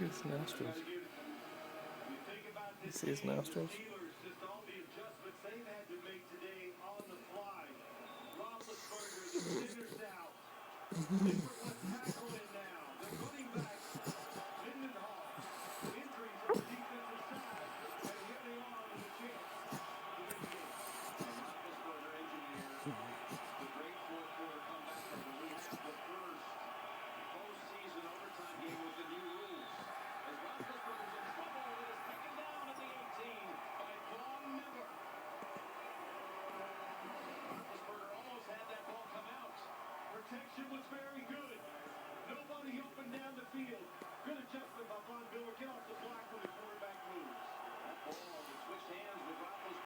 His nostrils. You see his nostrils? Protection was very good. Nobody up and down the field. Good adjustment by Von Miller. Get off the block.